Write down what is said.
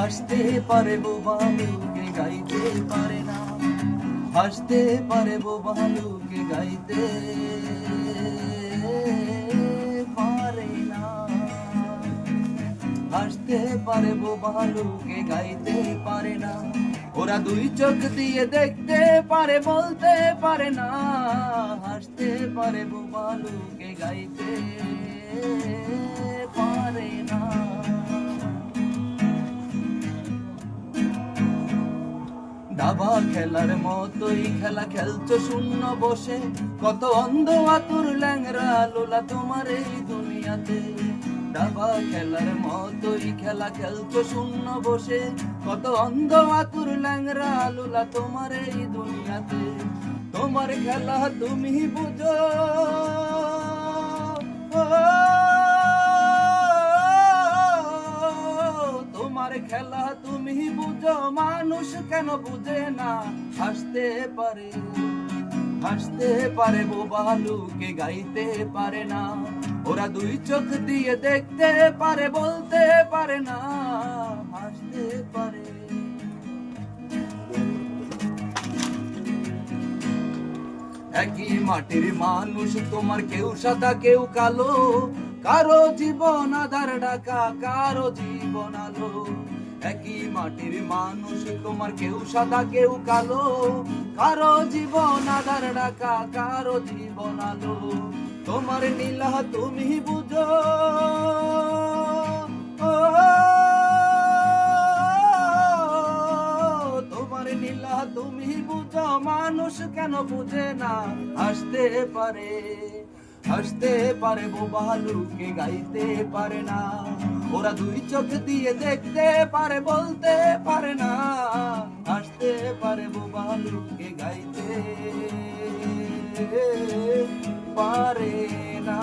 হাসতে পারে বোবা লোকে গাইতে পারে না, হাসতে পারে বোবা লোকে গাইতে পারে না, হাসতে পারে বোবা লোকে গাইতে পারে না। ওরা দুই চোখ দিয়ে দেখতে পারে বলতে পারে না, হাসতে পারে বোবা লোকে গাইতে পারে না। দাবা খেলার মতোই খেলা খেলছো শূন্য বসে, কত অন্ধ আতুর ল্যাংরা লোলা তোমার এই দুনিয়াতে। দাবা খেলার মতোই খেলা খেলছো শূন্য বসে, কত অন্ধ আতুর ল্যাংরা লোলা তোমার এই দুনিয়াতে। তোমার খেলা তুমি বুঝো, তোমার খেলা তুমি বুঝো, মানুষ কেন বুঝে না। হাসতে পারে, হাসতে পারে বোবা লোকে গাইতে পারে না। ওরা দুই চোখ দিয়ে দেখতে পারে বলতে পারে না, হাসতে পারে। একই মাটির মানুষ তোমার, কেউ সাদা কেউ কালো, কারো জীবন আধার ঢাকা, কারো জীবন আলো। একই মাটির মানুষ তোমার, কেউ সাদা কেউ কালো, কারো জীবন আধার ঢাকা, কারো জীবন আলো। তোমার নীলা তুমি বুঝো, তোমার নীলা তুমি বুঝো, মানুষ কেন বুঝে না। হাসতে পারে, হাসতে পারে বোবা লোকে গাইতে পারে না। ওরা দুই চোখ দিয়ে দেখতে পারে বলতে পারে না, হাসতে পারে বোবা লোকে গাইতে পারে না।